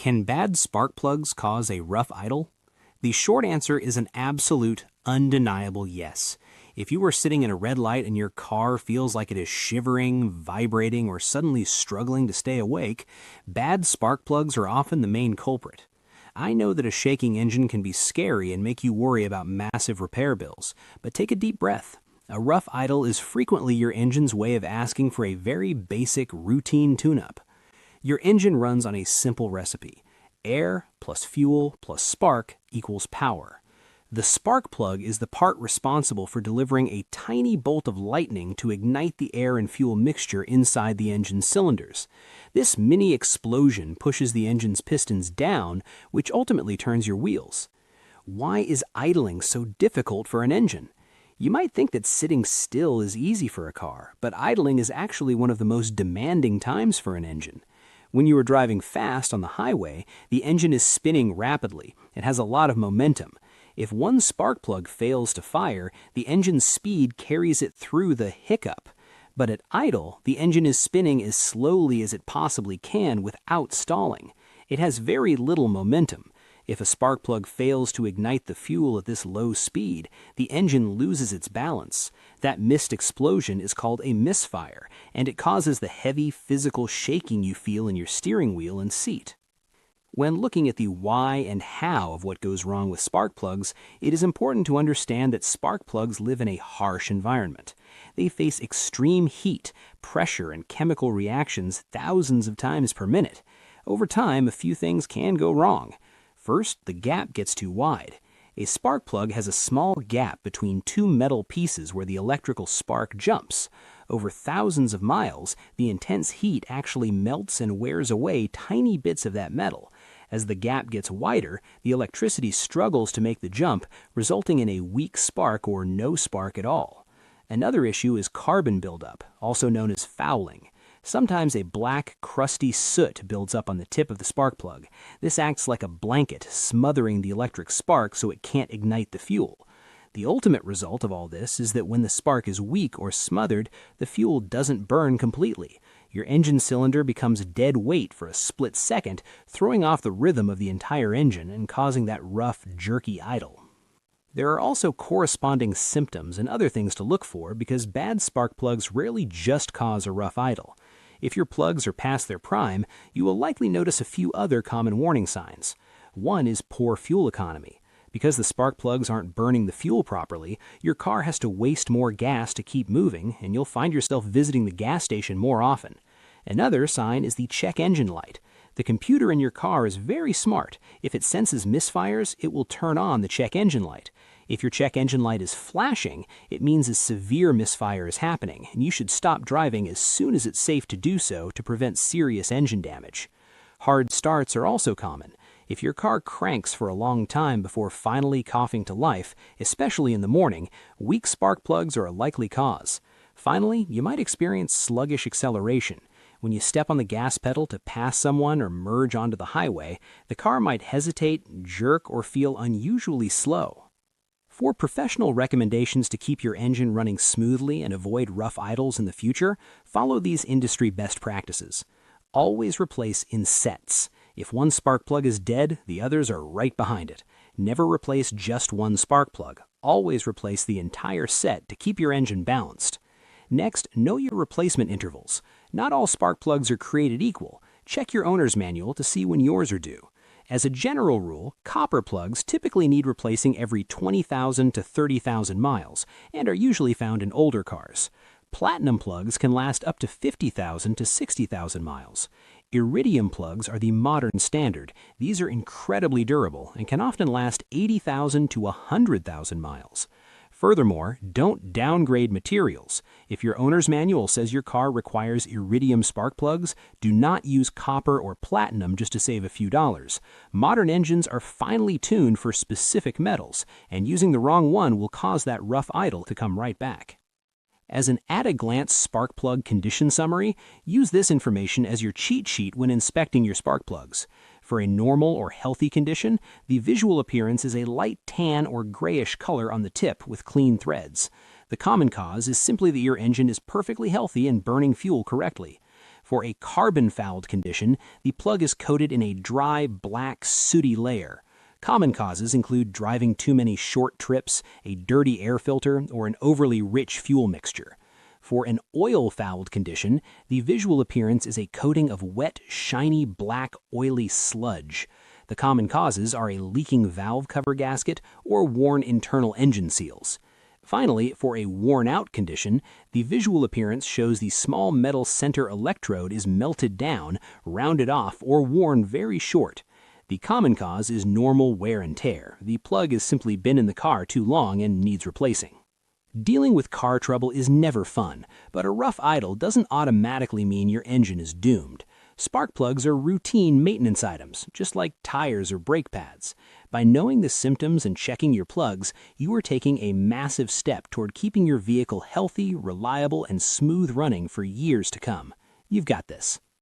Can bad spark plugs cause a rough idle? The short answer is an absolute, undeniable yes. If you are sitting in a red light and your car feels like it is shivering, vibrating, or suddenly struggling to stay awake, bad spark plugs are often the main culprit. I know that a shaking engine can be scary and make you worry about massive repair bills, but take a deep breath. A rough idle is frequently your engine's way of asking for a very basic, routine tune-up. Your engine runs on a simple recipe. Air plus fuel plus spark equals power. The spark plug is the part responsible for delivering a tiny bolt of lightning to ignite the air and fuel mixture inside the engine's cylinders. This mini explosion pushes the engine's pistons down, which ultimately turns your wheels. Why is idling so difficult for an engine? You might think that sitting still is easy for a car, but idling is actually one of the most demanding times for an engine. When you are driving fast on the highway, the engine is spinning rapidly. It has a lot of momentum. If one spark plug fails to fire, the engine's speed carries it through the hiccup. But at idle, the engine is spinning as slowly as it possibly can without stalling. It has very little momentum. If a spark plug fails to ignite the fuel at this low speed, the engine loses its balance. That missed explosion is called a misfire, and it causes the heavy physical shaking you feel in your steering wheel and seat. When looking at the why and how of what goes wrong with spark plugs, it is important to understand that spark plugs live in a harsh environment. They face extreme heat, pressure, and chemical reactions thousands of times per minute. Over time, a few things can go wrong. First, the gap gets too wide. A spark plug has a small gap between two metal pieces where the electrical spark jumps. Over thousands of miles, the intense heat actually melts and wears away tiny bits of that metal. As the gap gets wider, the electricity struggles to make the jump, resulting in a weak spark or no spark at all. Another issue is carbon buildup, also known as fouling. Sometimes a black, crusty soot builds up on the tip of the spark plug. This acts like a blanket, smothering the electric spark so it can't ignite the fuel. The ultimate result of all this is that when the spark is weak or smothered, the fuel doesn't burn completely. Your engine cylinder becomes dead weight for a split second, throwing off the rhythm of the entire engine and causing that rough, jerky idle. There are also corresponding symptoms and other things to look for because bad spark plugs rarely just cause a rough idle. If your plugs are past their prime, you will likely notice a few other common warning signs. One is poor fuel economy. Because the spark plugs aren't burning the fuel properly, your car has to waste more gas to keep moving, and you'll find yourself visiting the gas station more often. Another sign is the check engine light. The computer in your car is very smart. If it senses misfires, it will turn on the check engine light. If your check engine light is flashing, it means a severe misfire is happening, and you should stop driving as soon as it's safe to do so to prevent serious engine damage. Hard starts are also common. If your car cranks for a long time before finally coughing to life, especially in the morning, weak spark plugs are a likely cause. Finally, you might experience sluggish acceleration. When you step on the gas pedal to pass someone or merge onto the highway, the car might hesitate, jerk, or feel unusually slow. For professional recommendations to keep your engine running smoothly and avoid rough idles in the future, follow these industry best practices. Always replace in sets. If one spark plug is dead, the others are right behind it. Never replace just one spark plug. Always replace the entire set to keep your engine balanced. Next, know your replacement intervals. Not all spark plugs are created equal. Check your owner's manual to see when yours are due. As a general rule, copper plugs typically need replacing every 20,000 to 30,000 miles and are usually found in older cars. Platinum plugs can last up to 50,000 to 60,000 miles. Iridium plugs are the modern standard. These are incredibly durable and can often last 80,000 to 100,000 miles. Furthermore, don't downgrade materials. If your owner's manual says your car requires iridium spark plugs, do not use copper or platinum just to save a few dollars. Modern engines are finely tuned for specific metals, and using the wrong one will cause that rough idle to come right back. As an at-a-glance spark plug condition summary, use this information as your cheat sheet when inspecting your spark plugs. For a normal or healthy condition, the visual appearance is a light tan or grayish color on the tip with clean threads. The common cause is simply that your engine is perfectly healthy and burning fuel correctly. For a carbon-fouled condition, the plug is coated in a dry, black, sooty layer. Common causes include driving too many short trips, a dirty air filter, or an overly rich fuel mixture. For an oil-fouled condition, the visual appearance is a coating of wet, shiny, black, oily sludge. The common causes are a leaking valve cover gasket or worn internal engine seals. Finally, for a worn-out condition, the visual appearance shows the small metal center electrode is melted down, rounded off, or worn very short. The common cause is normal wear and tear. The plug has simply been in the car too long and needs replacing. Dealing with car trouble is never fun, but a rough idle doesn't automatically mean your engine is doomed. Spark plugs are routine maintenance items, just like tires or brake pads. By knowing the symptoms and checking your plugs, you are taking a massive step toward keeping your vehicle healthy, reliable, and smooth running for years to come. You've got this.